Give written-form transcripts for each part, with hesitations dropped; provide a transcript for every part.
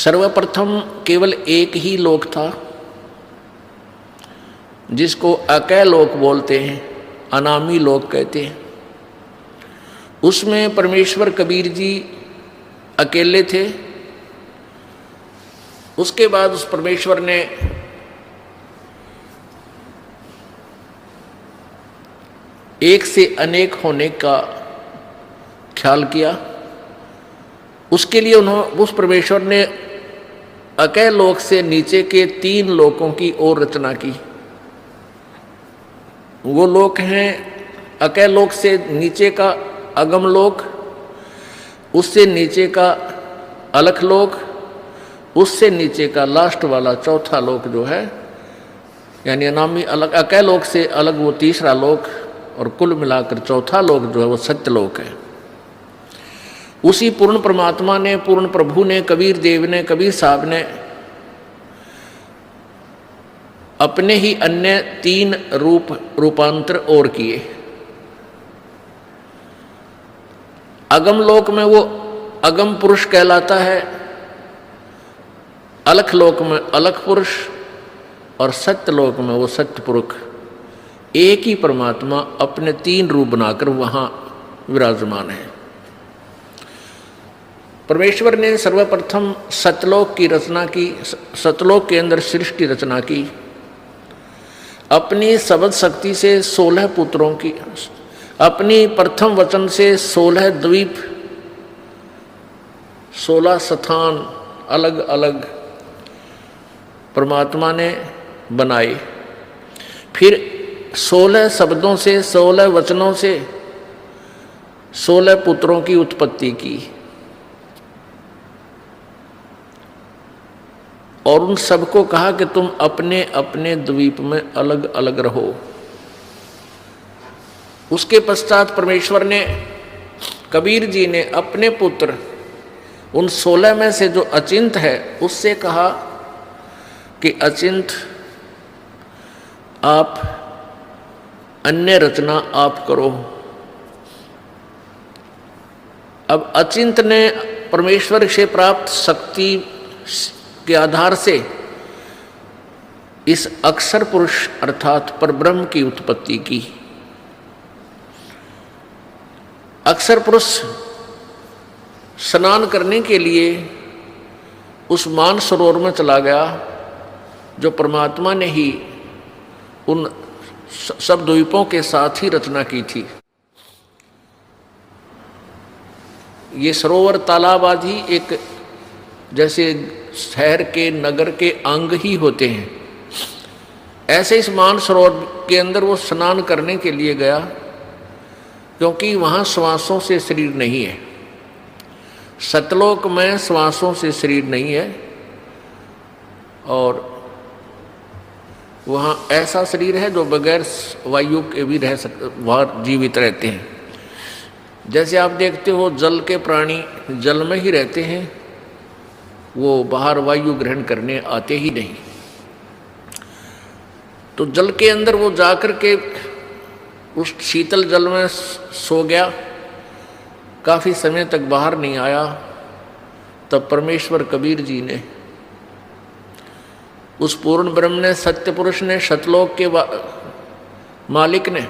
सर्वप्रथम केवल एक ही लोक था जिसको अकय लोक बोलते हैं, अनामी लोक कहते हैं। उसमें परमेश्वर कबीर जी अकेले थे। उसके बाद उस परमेश्वर ने एक से अनेक होने का ख्याल किया। उसके लिए उस परमेश्वर ने अकय लोक से नीचे के 3 लोकों की और रचना की। वो लोक हैं अकय लोक से नीचे का अगम लोक, उससे नीचे का अलख लोक, उससे नीचे का लास्ट वाला चौथा लोक जो है, यानी अनामी अलग अकय लोक से अलग वो तीसरा लोक, और कुल मिलाकर चौथा लोक जो है वो सत्यलोक है। उसी पूर्ण परमात्मा ने, पूर्ण प्रभु ने, कबीर देव ने, कबीर साहब ने अपने ही अन्य 3 रूपांतर और किए। अगम लोक में वो अगम पुरुष कहलाता है, अलख लोक में अलख पुरुष, और सत्य लोक में वो सत्य पुरुष। एक ही परमात्मा अपने 3 रूप बनाकर वहां विराजमान है। परमेश्वर ने सर्वप्रथम सतलोक की रचना की, सतलोक के अंदर सृष्टि रचना की। अपनी शब्द शक्ति से 16 पुत्रों की, अपनी प्रथम वचन से 16 द्वीप, 16 स्थान अलग अलग परमात्मा ने बनाए। फिर 16 शब्दों से, 16 वचनों से 16 पुत्रों की उत्पत्ति की, और उन सबको कहा कि तुम अपने अपने द्वीप में अलग अलग रहो। उसके पश्चात परमेश्वर ने, कबीर जी ने अपने पुत्र उन 16 में से जो अचिंत है उससे कहा कि अचिंत आप अन्य रचना आप करो। अब अचिंत ने परमेश्वर से प्राप्त शक्ति के आधार से इस अक्षर पुरुष अर्थात परब्रह्म की उत्पत्ति की। अक्षर पुरुष स्नान करने के लिए उस मान सरोवर में चला गया जो परमात्मा ने ही उन सब द्वीपों के साथ ही रचना की थी। ये सरोवर तालाब आदि एक जैसे शहर के, नगर के अंग ही होते हैं, ऐसे इस मान सरोवर के अंदर वो स्नान करने के लिए गया, क्योंकि वहाँ श्वासों से शरीर नहीं है। सतलोक में श्वासों से शरीर नहीं है, और वहाँ ऐसा शरीर है जो बगैर वायु के भी रह सकते, वहाँ जीवित रहते हैं। जैसे आप देखते हो जल के प्राणी जल में ही रहते हैं, वो बाहर वायु ग्रहण करने आते ही नहीं। तो जल के अंदर वो जाकर के उस शीतल जल में सो गया, काफ़ी समय तक बाहर नहीं आया। तब परमेश्वर कबीर जी ने, उस पूर्ण ब्रह्म ने, सत्य पुरुष ने, सतलोक के मालिक ने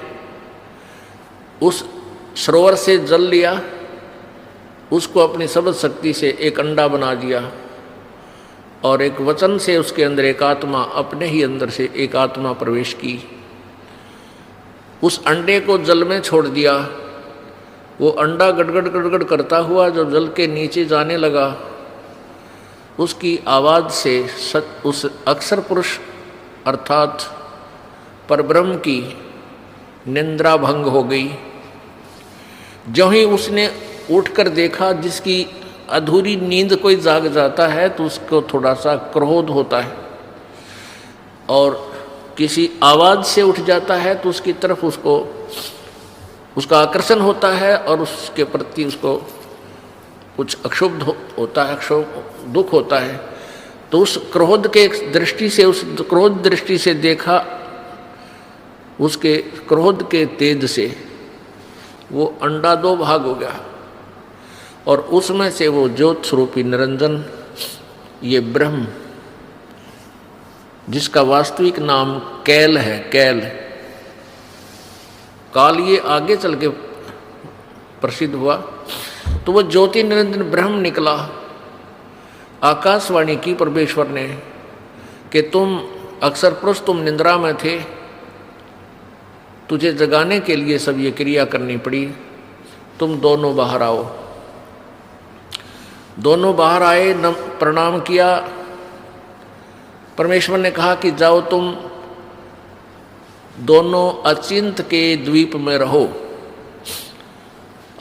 उस सरोवर से जल लिया, उसको अपनी शब्द शक्ति से एक अंडा बना दिया, और एक वचन से उसके अंदर एक आत्मा, अपने ही अंदर से एक आत्मा प्रवेश की। उस अंडे को जल में छोड़ दिया। वो अंडा गड़गड़ गड़गड़ करता हुआ जब जल के नीचे जाने लगा, उसकी आवाज़ से उस अक्षर पुरुष अर्थात परब्रह्म की निंद्रा भंग हो गई। जो ही उसने उठकर देखा, जिसकी अधूरी नींद कोई जाग जाता है तो उसको थोड़ा सा क्रोध होता है, और किसी आवाज़ से उठ जाता है तो उसकी तरफ उसका आकर्षण होता है, और उसके प्रति उसको कुछ अक्षुब्ध होता है, दुख होता है। तो उस क्रोध के दृष्टि से, उस क्रोध दृष्टि से देखा, उसके क्रोध के तेज से वो अंडा 2 भाग हो गया, और उसमें से वो ज्योत स्वरूपी निरंजन ये ब्रह्म, जिसका वास्तविक नाम कैल है, कैल काल, ये आगे चल के प्रसिद्ध हुआ। तो वो ज्योति निरंजन ब्रह्म निकला। आकाशवाणी की परमेश्वर ने कि तुम अक्सर पुरुष, तुम निंद्रा में थे, तुझे जगाने के लिए सब ये क्रिया करनी पड़ी, तुम दोनों बाहर आओ। दोनों बाहर आए, प्रणाम किया। परमेश्वर ने कहा कि जाओ तुम दोनों अचिंत के द्वीप में रहो।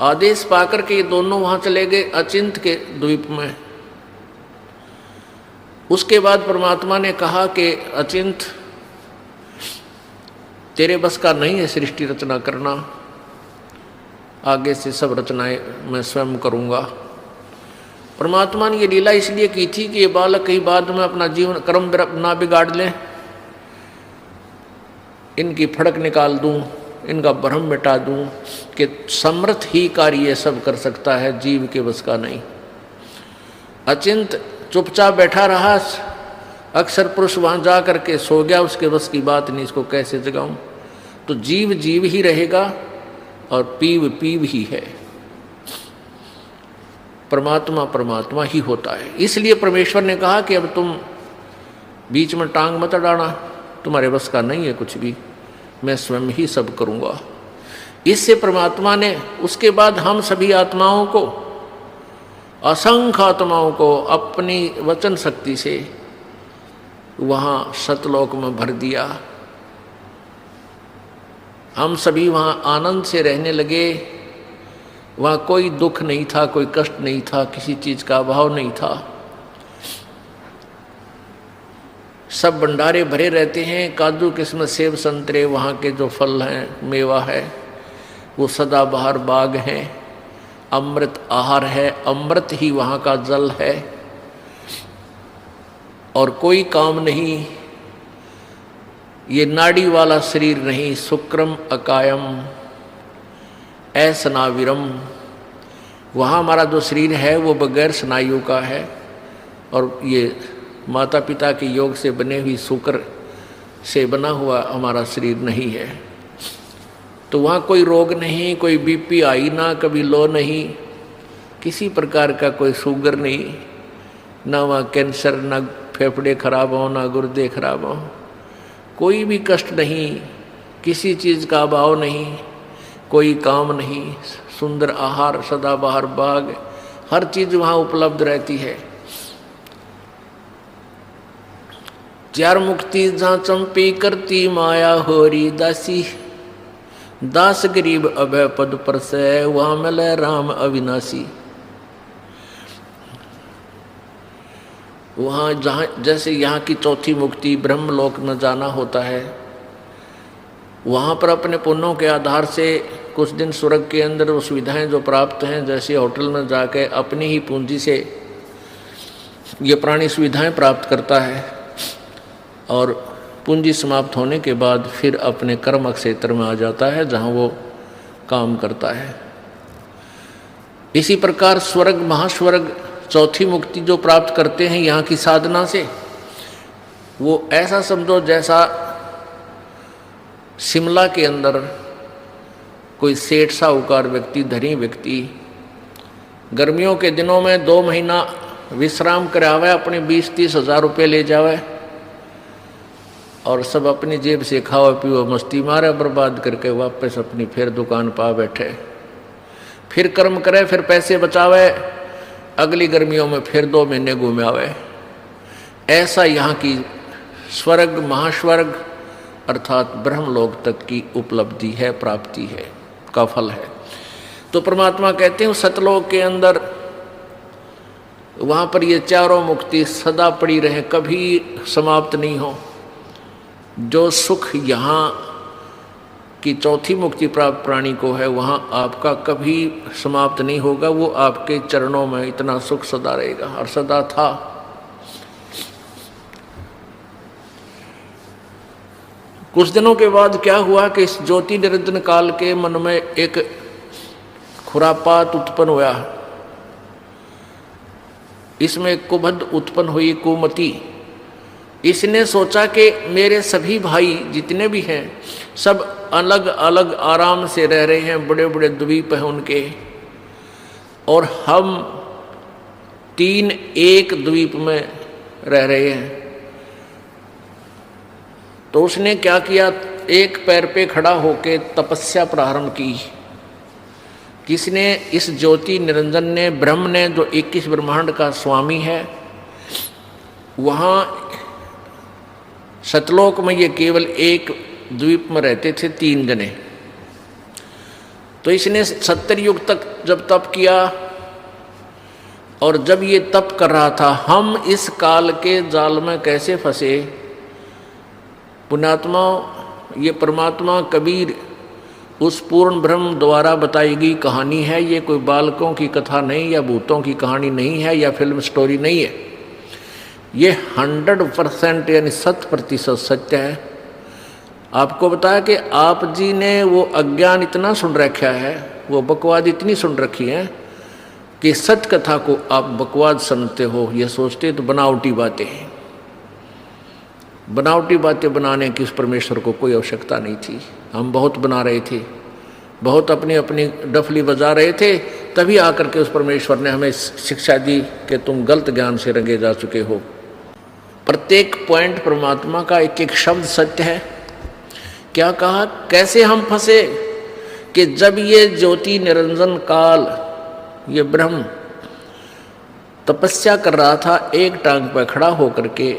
आदेश पाकर के ये दोनों वहां चले गए अचिंत के द्वीप में। उसके बाद परमात्मा ने कहा कि अचिंत, तेरे बस का नहीं है सृष्टि रचना करना, आगे से सब रचनाएं मैं स्वयं करूंगा। परमात्मा ने ये लीला इसलिए की थी कि ये बालक कहीं बाद में अपना जीवन कर्म ना बिगाड़ लें, इनकी फड़क निकाल दूं, इनका भ्रम मिटा दूं कि समर्थ ही कार्य ये सब कर सकता है, जीव के बस का नहीं। अचिंत चुपचाप बैठा रहा, अक्सर पुरुष वहां जा करके सो गया, उसके बस की बात नहीं, इसको कैसे जगाऊं। तो जीव जीव ही रहेगा और पीव पीव ही है, परमात्मा परमात्मा ही होता है। इसलिए परमेश्वर ने कहा कि अब तुम बीच में टांग मत अड़ाना, तुम्हारे बस का नहीं है कुछ भी, मैं स्वयं ही सब करूंगा। इससे परमात्मा ने उसके बाद हम सभी आत्माओं को, असंख्य आत्माओं को अपनी वचन शक्ति से वहाँ सतलोक में भर दिया। हम सभी वहाँ आनंद से रहने लगे। वहाँ कोई दुख नहीं था, कोई कष्ट नहीं था, किसी चीज का अभाव नहीं था। सब भंडारे भरे रहते हैं, काजू किस्मत सेब संतरे वहाँ के जो फल हैं, मेवा है, वो सदाबहार बाग हैं। अमृत आहार है, अमृत ही वहाँ का जल है। और कोई काम नहीं, ये नाड़ी वाला शरीर नहीं, शुक्रम अकायम असनाविरम। वहाँ हमारा जो शरीर है वो बगैर स्नायु का है, और ये माता पिता के योग से बने हुई शुक्र से बना हुआ हमारा शरीर नहीं है। तो वहाँ कोई रोग नहीं, कोई बीपी हाई ना, कभी लो नहीं, किसी प्रकार का कोई शुगर नहीं, ना वहाँ कैंसर, ना फेफड़े खराब हो, ना गुर्दे खराब हो, कोई भी कष्ट नहीं, किसी चीज़ का अभाव नहीं, कोई काम नहीं, सुंदर आहार, सदाबहार बाग, हर चीज़ वहाँ उपलब्ध रहती है। चार मुक्ति जहाँ चंपी करती माया होरी दासी, दास गरीब अभय पद पर से वहाँ मिले राम अविनाशी। वहाँ जहाँ जैसे यहाँ की चौथी मुक्ति ब्रह्मलोक में जाना होता है, वहाँ पर अपने पुण्यों के आधार से कुछ दिन स्वर्ग के अंदर वो सुविधाएं जो प्राप्त हैं, जैसे होटल में जाके अपनी ही पूंजी से ये प्राणी सुविधाएं प्राप्त करता है, और पूंजी समाप्त होने के बाद फिर अपने कर्म क्षेत्र में आ जाता है जहाँ वो काम करता है। इसी प्रकार स्वर्ग, महास्वर्ग, चौथी मुक्ति जो प्राप्त करते हैं यहाँ की साधना से, वो ऐसा समझो जैसा शिमला के अंदर कोई सेठ साहूकार व्यक्ति, धनी व्यक्ति गर्मियों के दिनों में 2 महीना विश्राम करावे, अपने 20-30 हज़ार रुपये ले जावे और सब अपनी जेब से खाओ पियो मस्ती मारे, बर्बाद करके वापस अपनी फिर दुकान पा बैठे, फिर कर्म करे, फिर पैसे बचावे, अगली गर्मियों में फिर 2 महीने घूमे आवे। ऐसा यहाँ की स्वर्ग, महास्वर्ग अर्थात ब्रह्मलोक तक की उपलब्धि है, प्राप्ति है, का फल है। तो परमात्मा कहते हैं सतलोक के अंदर वहाँ पर ये चारों मुक्ति सदा पड़ी रहे, कभी समाप्त नहीं हो। जो सुख यहाँ की चौथी मुक्ति प्राप्त प्राणी को है, वहाँ आपका कभी समाप्त नहीं होगा, वो आपके चरणों में इतना सुख सदा रहेगा और सदा था। कुछ दिनों के बाद क्या हुआ कि इस ज्योति निरंजन काल के मन में एक खुरापात उत्पन्न हुआ इसमें कुबध उत्पन्न हुई, कुमति। इसने सोचा कि मेरे सभी भाई जितने भी हैं सब अलग अलग आराम से रह रहे हैं, बड़े बड़े द्वीप हैं उनके, और हम 3 एक द्वीप में रह रहे हैं। तो उसने क्या किया, एक पैर पे खड़ा होकर तपस्या प्रारंभ की। किसने? इस ज्योति निरंजन ने, ब्रह्म ने, जो 21 ब्रह्मांड का स्वामी है। वहाँ सतलोक में ये केवल एक द्वीप में रहते थे 3 जने। तो इसने 70 युग तक जब तप किया, और जब ये तप कर रहा था, हम इस काल के जाल में कैसे फंसे। पुण्यात्मा, ये परमात्मा कबीर उस पूर्ण ब्रह्म द्वारा बताई गई कहानी है। ये कोई बालकों की कथा नहीं, या भूतों की कहानी नहीं है, या फिल्म स्टोरी नहीं है। ये 100% यानी 100% सत्य है। आपको बताया कि आप जी ने वो अज्ञान इतना सुन रखा है, वो बकवाद इतनी सुन रखी है कि सत्य कथा को आप बकवाद समझते हो। ये सोचते तो बनावटी बातें हैं। बनावटी बातें बनाने की उस परमेश्वर को कोई आवश्यकता नहीं थी। हम बहुत बना रहे थे, बहुत अपनी अपनी डफली बजा रहे थे, तभी आकर के उस परमेश्वर ने हमें शिक्षा दी कि तुम गलत ज्ञान से रंगे जा चुके हो। प्रत्येक पॉइंट परमात्मा का एक एक शब्द सत्य है। क्या कहा, कैसे हम फंसे कि जब ये ज्योति निरंजन काल, ये ब्रह्म तपस्या कर रहा था, एक टांग पर खड़ा होकर के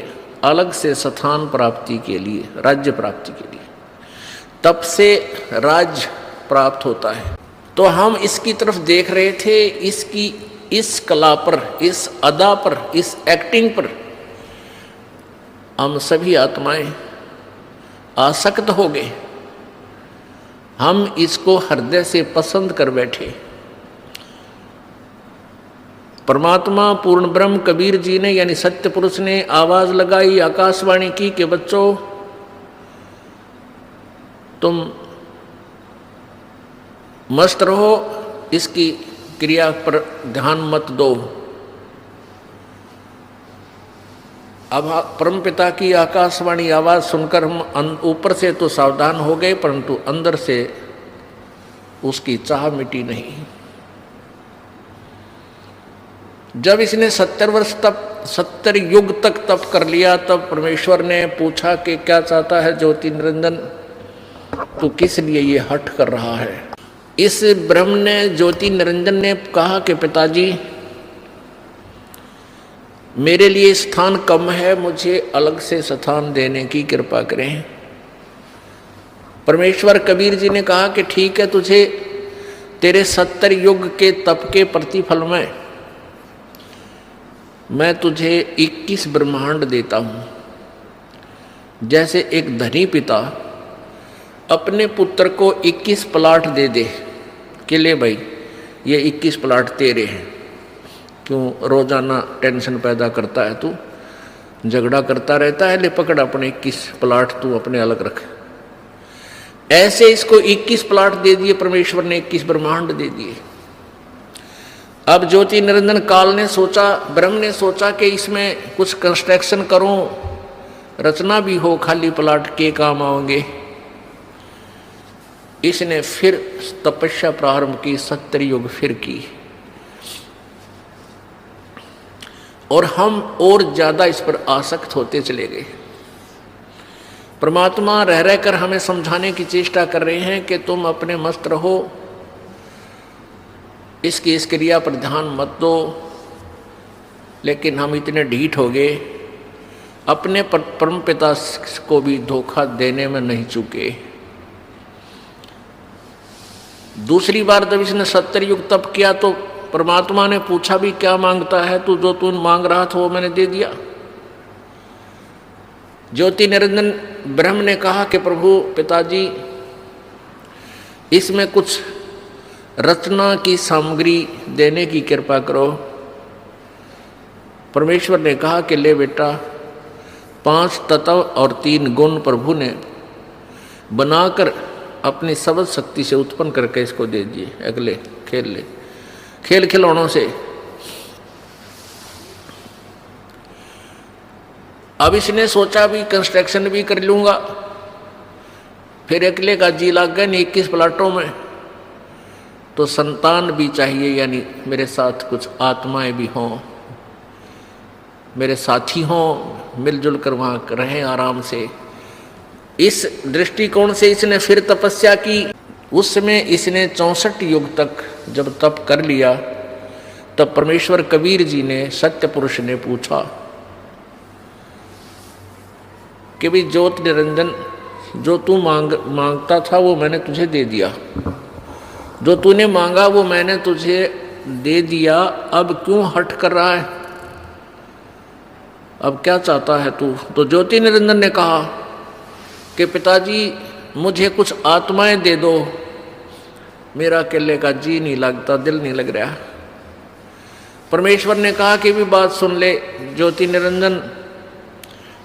अलग से स्थान प्राप्ति के लिए, राज्य प्राप्ति के लिए, तब से राज्य प्राप्त होता है। तो हम इसकी तरफ देख रहे थे, इसकी इस कला पर, इस अदा पर, इस एक्टिंग पर हम सभी आत्माएं आसक्त हो गए। हम इसको हृदय से पसंद कर बैठे। परमात्मा पूर्ण ब्रह्म कबीर जी ने, यानी सत्य पुरुष ने आवाज लगाई, आकाशवाणी की कि बच्चों तुम मस्त रहो, इसकी क्रिया पर ध्यान मत दो। अब परमपिता की आकाशवाणी आवाज सुनकर हम ऊपर से तो सावधान हो गए, परंतु अंदर से उसकी चाह मिटी नहीं। जब इसने 70 वर्ष तक, 70 युग तक तप कर लिया, तब परमेश्वर ने पूछा कि क्या चाहता है ज्योति निरंजन, तो किस लिए ये हठ कर रहा है। इस ब्रह्म ने, ज्योति निरंजन ने कहा कि पिताजी मेरे लिए स्थान कम है, मुझे अलग से स्थान देने की कृपा करें। परमेश्वर कबीर जी ने कहा कि ठीक है, तुझे तेरे 70 युग के तप के प्रतिफल में मैं तुझे 21 ब्रह्मांड देता हूं। जैसे एक धनी पिता अपने पुत्र को 21 प्लाट दे दे कि ले भाई ये 21 प्लाट तेरे हैं, क्यों रोजाना टेंशन पैदा करता है, तू झगड़ा करता रहता है, ले पकड़ अपने 21 प्लाट तू अपने अलग रख। ऐसे इसको 21 प्लाट दे दिए परमेश्वर ने, 21 ब्रह्मांड दे दिए। अब ज्योति निरंजन काल ने सोचा, ब्रह्म ने सोचा कि इसमें कुछ कंस्ट्रक्शन करूं, रचना भी हो, खाली प्लाट के काम आओगे। इसने फिर तपस्या प्रारंभ की, 70 युग फिर की, और हम और ज्यादा इस पर आसक्त होते चले गए। परमात्मा रह रहकर हमें समझाने की चेष्टा कर रहे हैं कि तुम अपने मस्त रहो, इसकी इस क्रिया पर ध्यान मत दो। लेकिन हम इतने ढीठ हो गए, अपने परम पिता को भी धोखा देने में नहीं चूके। दूसरी बार जब इसने 70 युग तप किया तो परमात्मा ने पूछा भी क्या मांगता है तू, जो तू मांग रहा था वो मैंने दे दिया। ज्योति निरंजन ब्रह्म ने कहा कि प्रभु पिताजी इसमें कुछ रचना की सामग्री देने की कृपा करो। परमेश्वर ने कहा कि ले बेटा, 5 तत्व और 3 गुण प्रभु ने बनाकर अपनी सबद शक्ति से उत्पन्न करके इसको दे दिए। अगले खेल ले, खेल खिलौनों से अब इसने सोचा भी कंस्ट्रक्शन भी कर लूंगा, फिर अकेले का जी लग गया 21 प्लाटों में, तो संतान भी चाहिए, यानी मेरे साथ कुछ आत्माएं भी हों, मेरे साथी हों, मिलजुल कर वहाँ रहें आराम से। इस दृष्टिकोण से इसने फिर तपस्या की। उस समय इसने 64 युग तक जब तप कर लिया, तब परमेश्वर कबीर जी ने सत्य पुरुष ने पूछा कि भी ज्योत निरंजन, जो तू मांगता था वो मैंने तुझे दे दिया, जो तूने मांगा वो मैंने तुझे दे दिया, अब क्यों हट कर रहा है, अब क्या चाहता है तू? तो ज्योति निरंजन ने कहा कि पिताजी मुझे कुछ आत्माएं दे दो, मेरा अकेले का जी नहीं लगता, दिल नहीं लग रहा। परमेश्वर ने कहा कि भी बात सुन ले ज्योति निरंजन,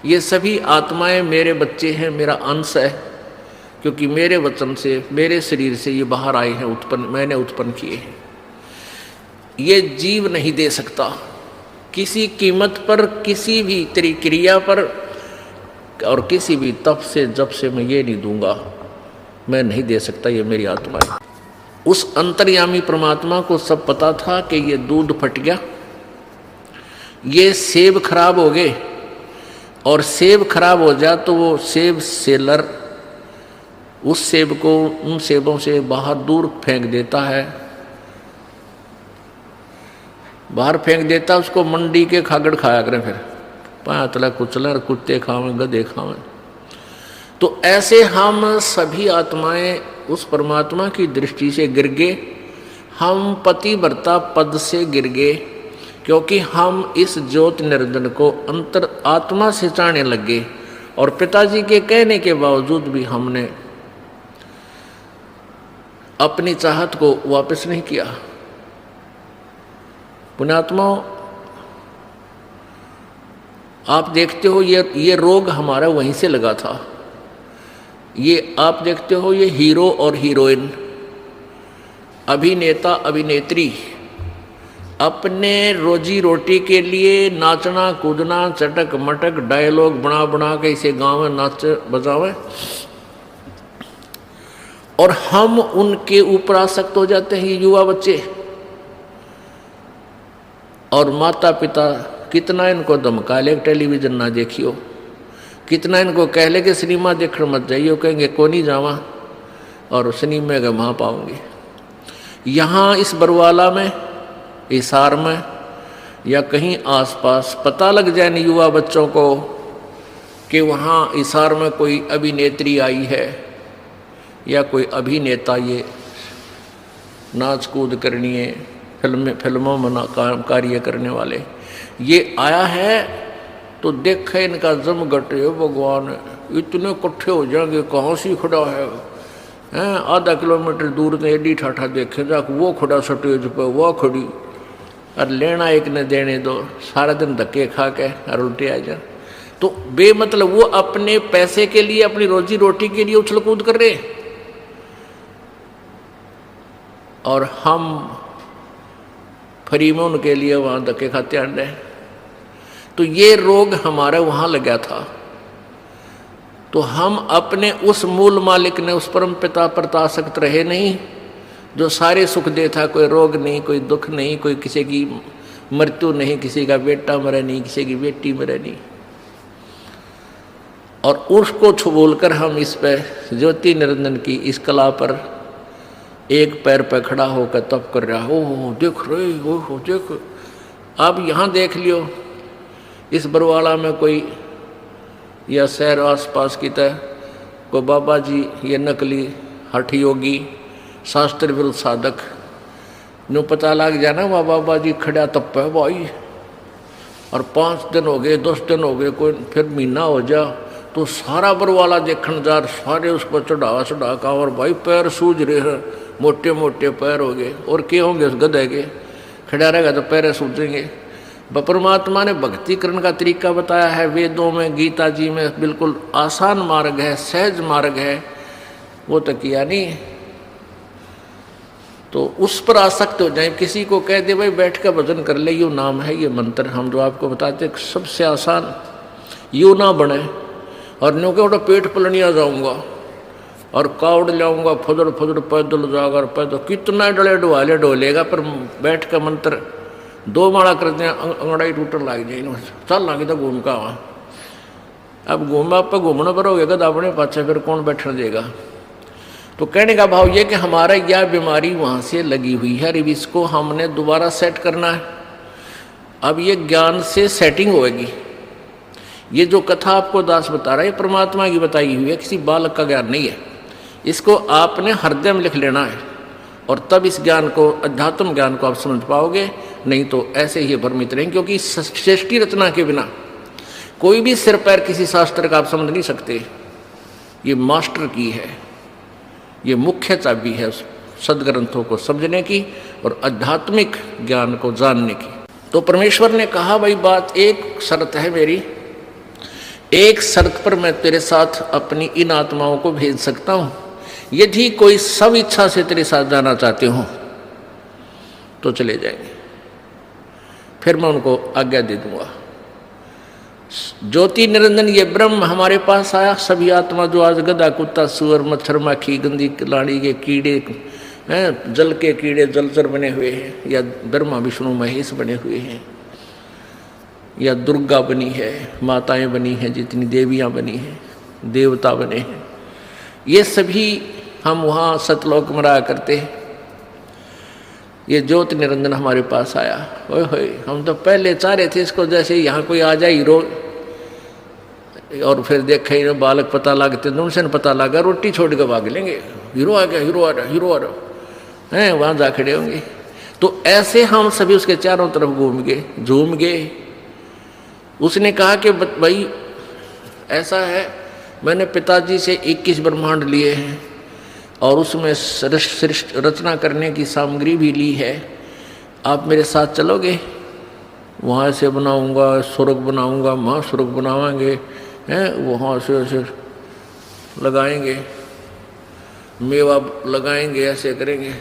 ये सभी आत्माएं मेरे बच्चे हैं, मेरा अंश है, क्योंकि मेरे वचन से, मेरे शरीर से ये बाहर आए हैं, मैंने उत्पन्न किए हैं। ये जीव नहीं दे सकता किसी कीमत पर, किसी भी तेरी क्रिया पर और किसी भी तप से जब से मैं ये नहीं दूंगा, मैं नहीं दे सकता, ये मेरी आत्मा है। उस अंतर्यामी परमात्मा को सब पता था कि ये दूध फट गया, ये सेब खराब हो गए, और सेब खराब हो जाए तो वो सेब सेलर उस सेब को उन सेबों से बाहर दूर फेंक देता है, बाहर फेंक देता, उसको मंडी के खागड़ खाया करें, फिर पातला कुचला, कुत्ते खावें, गधे खावें। तो ऐसे हम सभी आत्माएं उस परमात्मा की दृष्टि से गिर गए, हम पतिव्रता पद से गिर गए, क्योंकि हम इस ज्योति निरंजन को अंतर आत्मा से चाहने लगे, और पिताजी के कहने के बावजूद भी हमने अपनी चाहत को वापस नहीं किया। पुण्यात्माओं, आप देखते हो ये रोग हमारा वहीं से लगा था। ये आप देखते हो, ये हीरो और हीरोइन, अभिनेता अभिनेत्री अपने रोजी रोटी के लिए नाचना कूदना, चटक मटक डायलॉग बना बना के इसे गाँव में नाच बजावे, और हम उनके ऊपर आसक्त हो जाते हैं, ये युवा बच्चे। और माता पिता कितना इनको धमका ले टेलीविजन ना देखियो, कितना इनको कह ले कि सिनेमा देखने मत जाइयो, कहेंगे को नहीं जावा, और सिनेमा के वहाँ पाऊंगे। यहाँ इस बरवाला में, हिसार में या कहीं आसपास पता लग जाए नहीं युवा बच्चों को कि वहाँ हिसार में कोई अभिनेत्री आई है या कोई अभिनेता, ये नाच कूद करनी है, फिल्मों में कार्य करने वाले ये आया है, तो देखे इनका जम घटे, भगवान इतने इकट्ठे हो जाएंगे, कहाँ से खड़ा है, आधा किलोमीटर दूर से एडी ठाठा देखे जाके वो खड़ा स्टेज पर, वो खड़ी, और लेना एक ने देने दो, सारा दिन धक्के खा के और उल्टे आ जाए। तो बेमतलब वो अपने पैसे के लिए, अपनी रोजी रोटी के लिए उछल कूद कर रहे, और हम फ्री में उनके लिए वहाँ धक्के खाते आ रहे। तो ये रोग हमारा वहाँ लगा था। तो हम अपने उस मूल मालिक ने, उस परम पिता पर आसक्त रहे नहीं, जो सारे सुख देता, कोई रोग नहीं, कोई दुख नहीं, कोई किसी की मृत्यु नहीं, किसी का बेटा मरे नहीं, किसी की बेटी मरे नहीं, और उसको छुबोलकर हम इस पे ज्योति निरंजन की इस कला पर एक पैर पर खड़ा होकर तप कर रहा। ओह देख रहे हो, देख, अब यहाँ देख लियो, इस बरवाला में कोई या शहर आसपास की तरह को बाबा जी, ये नकली हठ योगी, शास्त्र विरुद्ध साधक, नो पता लग जाना वह बाबा जी खड़ा तप है भाई, और 5 दिन हो गए, 10 दिन हो गए, कोई फिर महीना हो जा, तो सारा बरवाला देखने जा, सारे उस पर चढ़ा का, और भाई पैर सूझ रहे हैं, मोटे मोटे पैर हो गए, और क्या होंगे उस गधे के, खड़ा रहेगा तो पैर सूझेंगे। परमात्मा ने भक्ति करने का तरीका बताया है वेदों में, गीता जी में, बिल्कुल आसान मार्ग है, सहज मार्ग है, वो तो किया नहीं। तो उस पर आसक्त हो जाए, किसी को कह दे भाई बैठ कर भजन कर ले, ये नाम है, ये मंत्र हम जो आपको बताते सबसे आसान, यूँ ना बने और न्यू के उठो पेट पलनिया जाऊँगा और कावड़ लाऊंगा, फुदड़ फुदड़ पैदल जाकर पैदल कितना डले डुहाले डोलेगा, पर बैठ कर मंत्र 2 माला कर दें अंगड़ाई टूटन लग जाए, चल लगे तो घूम का वहाँ। अब घूमा आप घूमना पर होगा तो अपने पाछे फिर कौन बैठने देगा। तो कहने का भाव ये कि हमारा यह बीमारी वहाँ से लगी हुई है, अब इसको हमने दोबारा सेट करना है। अब ये ज्ञान से सेटिंग होगी। ये जो कथा आपको दास बता रहा है परमात्मा की बताई हुई है, किसी बालक का ज्ञान नहीं है। इसको आपने हृदय में लिख लेना है और तब इस ज्ञान को, अध्यात्म ज्ञान को आप समझ पाओगे, नहीं तो ऐसे ही भ्रमित रहेंगे। क्योंकि सृष्टि रचना के बिना कोई भी सिर पैर किसी शास्त्र का आप समझ नहीं सकते। ये मास्टर की है, ये मुख्य चाबी है सदग्रंथों को समझने की और आध्यात्मिक ज्ञान को जानने की। तो परमेश्वर ने कहा भाई बात, एक शर्त है मेरी, एक शर्त पर मैं तेरे साथ अपनी इन आत्माओं को भेज सकता हूं, यदि कोई सब इच्छा से तेरे साथ जाना चाहते हो तो चले जाएंगे, फिर मैं उनको आज्ञा दे दूंगा। ज्योति निरंजन ये ब्रह्म हमारे पास आया, सभी आत्मा जो आज गधा कुत्ता सुअर मच्छर माखी गंदी लाड़ी के कीड़े हैं, जल के कीड़े जलचर बने हुए हैं, या ब्रह्मा विष्णु महेश बने हुए हैं, या दुर्गा बनी है, माताएं बनी हैं, जितनी देवियां बनी हैं, देवता बने हैं, ये सभी हम वहाँ सतलोक में रहा करते हैं। ये ज्योति निरंजन हमारे पास आया, ओए होए हम तो पहले चाह रहे थे इसको जैसे यहाँ कोई आ जाए हीरो, और फिर देखे ना बालक पता लगते तो उनसे पता लगा रोटी छोड़ के भाग लेंगे, हीरो आ गया, हीरो आ रहा, हीरो आ रहा है, वहाँ जा खड़े होंगे। तो ऐसे हम सभी उसके चारों तरफ घूम गए, झूम गए। उसने कहा कि भाई ऐसा है, मैंने पिताजी से 21 ब्रह्मांड लिए हैं और उसमें रचना करने की सामग्री भी ली है, आप मेरे साथ चलोगे? वहाँ से बनाऊंगा, स्वर्ग बनाऊंगा, महास्वर्ग बनावाएंगे, हैं वहाँ से ऐसे लगाएंगे, मेवा लगाएंगे, ऐसे करेंगे।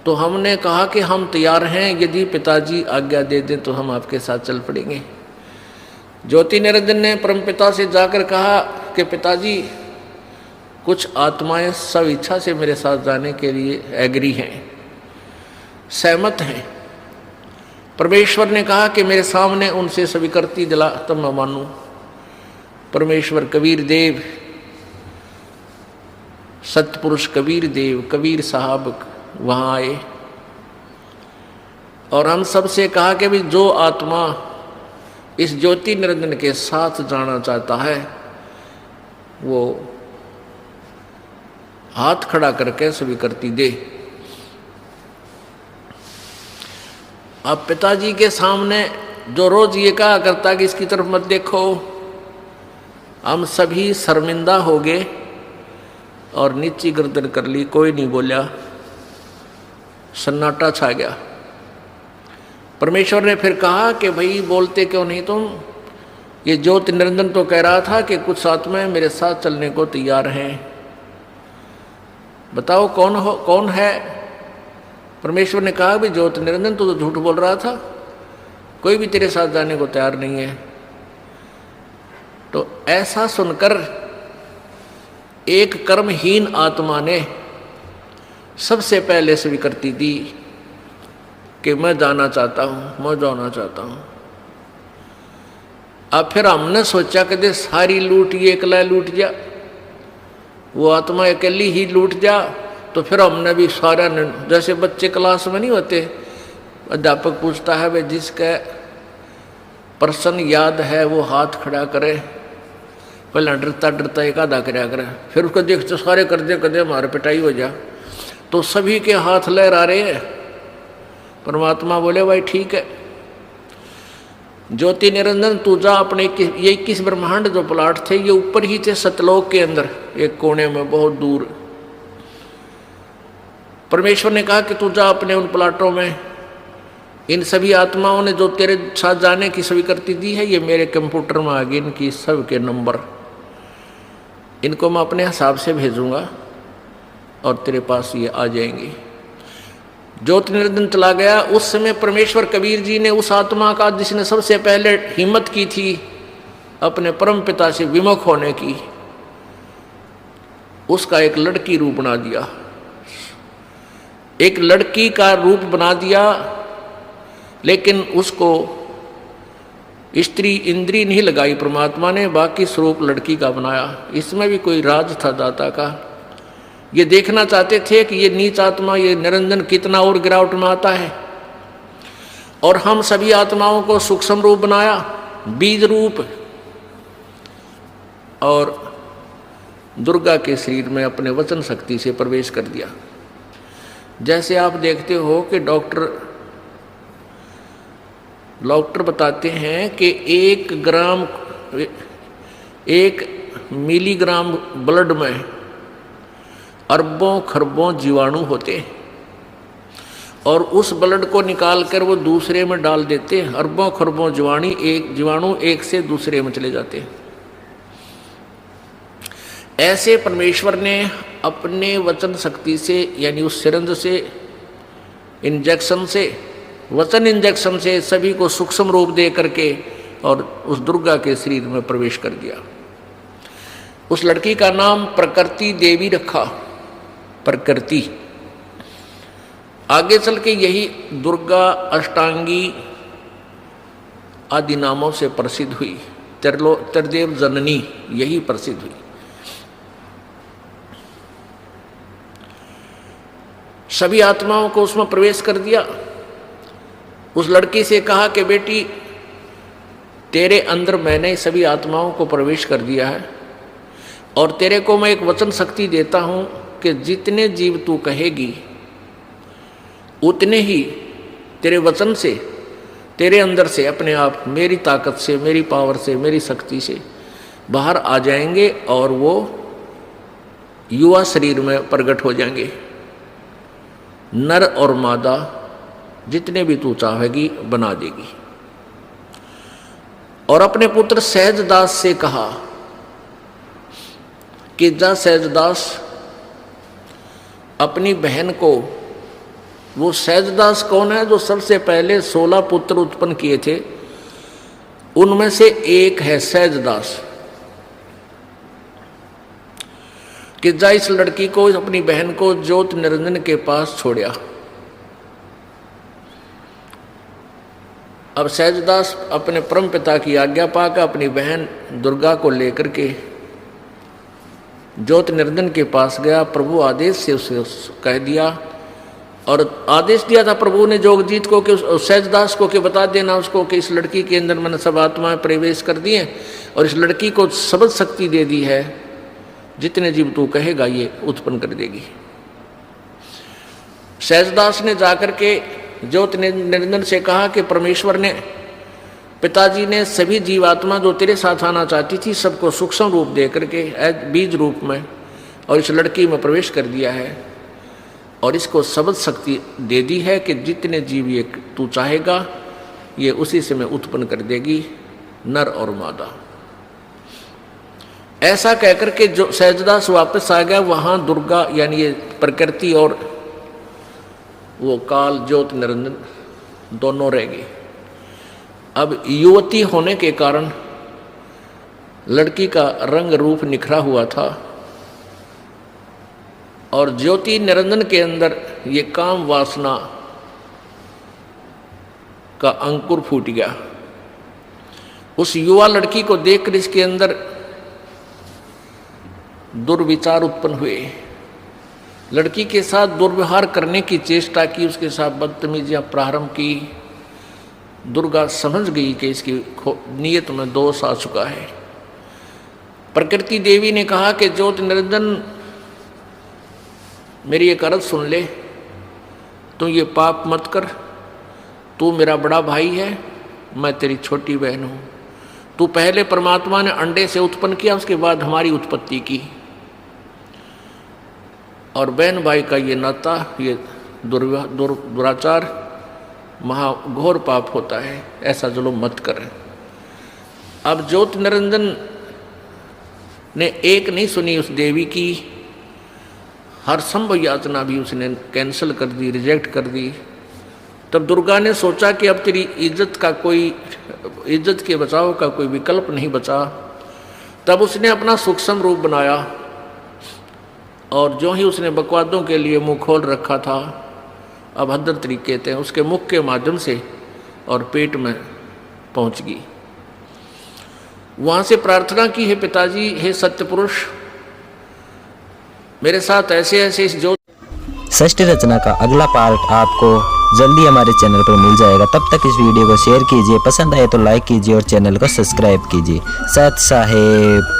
तो हमने कहा कि हम तैयार हैं, यदि पिताजी आज्ञा दे दें तो हम आपके साथ चल पड़ेंगे। ज्योति निरंजन ने परमपिता से जाकर कहा कि पिताजी कुछ आत्माएं सब इच्छा से मेरे साथ जाने के लिए एग्री हैं, सहमत हैं। परमेश्वर ने कहा कि मेरे सामने उनसे स्वीकृति दिला तब मैं मानूं। परमेश्वर कबीर देव, सतपुरुष कबीर देव, कबीर साहब वहाँ आए और हम सबसे कहा कि भी जो आत्मा इस ज्योति निरंजन के साथ जाना चाहता है वो हाथ खड़ा करके स्वीकृति दे। अब पिताजी के सामने जो रोज ये कहा करता कि इसकी तरफ मत देखो, हम सभी शर्मिंदा हो गए और नीची गर्दन कर ली, कोई नहीं बोला, सन्नाटा छा गया। परमेश्वर ने फिर कहा कि भाई बोलते क्यों नहीं तुम? ये ज्योति निरंजन तो कह रहा था कि कुछ आत्माएं मेरे साथ चलने को तैयार हैं, बताओ कौन है? परमेश्वर ने कहा भी ज्योति निरंजन तो झूठ बोल रहा था, कोई भी तेरे साथ जाने को तैयार नहीं है। तो ऐसा सुनकर एक कर्महीन आत्मा ने सबसे पहले स्वीकृति दी कि मैं जाना चाहता हूं, मैं जाना चाहता हूं। अब फिर हमने सोचा कि सारी लूट ये अकेला लूट जा, वो आत्मा अकेली ही लूट जा। तो फिर हमने भी सारा, जैसे बच्चे क्लास में नहीं होते, अध्यापक पूछता है भाई जिसका प्रश्न याद है वो हाथ खड़ा करे, पहले डरता डरता एक आधा कराया करे, फिर उसको देखते सारे कर दे कदे हमारे पिटाई हो जा। तो सभी के हाथ लहरा रहे हैं। परमात्मा बोले भाई ठीक है, ज्योति निरंजन तू जा अपने ये 21 ब्रह्मांड जो प्लाट थे ये ऊपर ही थे सतलोक के अंदर एक कोने में बहुत दूर। परमेश्वर ने कहा कि तू जा अपने उन प्लाटों में, इन सभी आत्माओं ने जो तेरे साथ जाने की स्वीकृति दी है ये मेरे कंप्यूटर में आ गई, इनकी सब के नंबर, इनको मैं अपने हिसाब से भेजूंगा और तेरे पास ये आ जाएंगे। ज्योति निरंजन चला गया। उस समय परमेश्वर कबीर जी ने उस आत्मा का जिसने सबसे पहले हिम्मत की थी अपने परम पिता से विमुख होने की, उसका एक लड़की रूप बना दिया, एक लड़की का रूप बना दिया, लेकिन उसको स्त्री इंद्री नहीं लगाई परमात्मा ने, बाकी स्वरूप लड़की का बनाया। इसमें भी कोई राज था दाता का। ये देखना चाहते थे कि ये नीच आत्मा, ये निरंजन कितना और गिरावट में आता है, और हम सभी आत्माओं को सूक्ष्म रूप बनाया, बीज रूप, और दुर्गा के शरीर में अपने वचन शक्ति से प्रवेश कर दिया। जैसे आप देखते हो कि डॉक्टर बताते हैं कि 1 मिलीग्राम ब्लड में अरबों खरबों जीवाणु होते हैं, और उस ब्लड को निकाल कर वो दूसरे में डाल देते हैं। अरबों खरबों जीवाणु एक से दूसरे में चले जाते हैं। ऐसे परमेश्वर ने अपने वचन शक्ति से, यानी उस सिरंज से, इंजेक्शन से, वचन इंजेक्शन से सभी को सूक्ष्म रूप दे करके और उस दुर्गा के शरीर में प्रवेश कर दिया। उस लड़की का नाम प्रकृति देवी रखा, प्रकृति। आगे चल के यही दुर्गा अष्टांगी आदि नामों से प्रसिद्ध हुई। त्रिदेव जननी यही प्रसिद्ध हुई। सभी आत्माओं को उसमें प्रवेश कर दिया। उस लड़की से कहा कि बेटी, तेरे अंदर मैंने सभी आत्माओं को प्रवेश कर दिया है, और तेरे को मैं एक वचन शक्ति देता हूं कि जितने जीव तू कहेगी उतने ही तेरे वचन से, तेरे अंदर से अपने आप मेरी ताकत से, मेरी पावर से, मेरी शक्ति से बाहर आ जाएंगे, और वो युवा शरीर में प्रकट हो जाएंगे। नर और मादा जितने भी तू चाहेगी बना देगी। और अपने पुत्र सहजदास से कहा कि जा सहजदास, अपनी बहन को, वो सहजदास कौन है? जो सबसे पहले 16 पुत्र उत्पन्न किए थे, उनमें से एक है सहजदास। कि जा इस लड़की को, अपनी बहन को ज्योत निरंजन के पास छोड़या। अब सहजदास अपने परम पिता की आज्ञा पाकर अपनी बहन दुर्गा को लेकर के ज्योत निरंजन के पास गया। प्रभु आदेश से उसे कह दिया, और आदेश दिया था प्रभु ने जोगजीत को कि सहजदास को कि बता देना उसको कि इस लड़की के अंदर मैंने सब आत्माएं प्रवेश कर दी हैं, और इस लड़की को शब्द शक्ति दे दी है, जितने जीव तू कहेगा ये उत्पन्न कर देगी। सहजदास ने जाकर के ज्योत निरंजन से कहा कि परमेश्वर ने, पिताजी ने सभी जीवात्मा जो तेरे साथ आना चाहती थी सबको सूक्ष्म रूप दे करके बीज रूप में और इस लड़की में प्रवेश कर दिया है, और इसको शब्द शक्ति दे दी है कि जितने जीव ये तू चाहेगा ये उसी से मैं उत्पन्न कर देगी, नर और मादा। ऐसा कहकर के जो सहजदास वापस आ गया, वहां दुर्गा यानी ये प्रकृति और वो काल ज्योत निरंजन दोनों रह गए। अब युवती होने के कारण लड़की का रंग रूप निखरा हुआ था, और ज्योति निरंजन के अंदर ये काम वासना का अंकुर फूट गया। उस युवा लड़की को देखकर इसके अंदर दुर्विचार उत्पन्न हुए। लड़की के साथ दुर्व्यवहार करने की चेष्टा की, उसके साथ बदतमीजियां प्रारंभ की। दुर्गा समझ गई कि इसकी नियत में दोष आ चुका है। प्रकृति देवी ने कहा कि ज्योत निरंजन, मेरी एक अर्ज सुन ले, तू ये पाप मत कर। तू मेरा बड़ा भाई है, मैं तेरी छोटी बहन हूँ। तू पहले परमात्मा ने अंडे से उत्पन्न किया, उसके बाद हमारी उत्पत्ति की, और बहन भाई का ये नाता, ये दुराचार महाघोर पाप होता है, ऐसा जुल्म मत कर। अब ज्योत निरंजन ने एक नहीं सुनी उस देवी की, हर संभव याचना भी उसने कैंसिल कर दी, रिजेक्ट कर दी। तब दुर्गा ने सोचा कि अब तेरी इज्जत का कोई इज्जत के बचाव का कोई विकल्प नहीं बचा। तब उसने अपना सूक्ष्म रूप बनाया और जो ही उसने बकवादों के लिए मुंह खोल रखा था, अभद्र तरीके थे, उसके मुख के माध्यम से और पेट में पहुंच गई। वहाँ से प्रार्थना की, हे पिताजी, हे सत्य पुरुष, मेरे साथ ऐसे ऐसे इस जो षष्ठी रचना का अगला पार्ट आपको जल्दी हमारे चैनल पर मिल जाएगा। तब तक इस वीडियो को शेयर कीजिए, पसंद आए तो लाइक कीजिए और चैनल को सब्सक्राइब कीजिए। सत साहेब।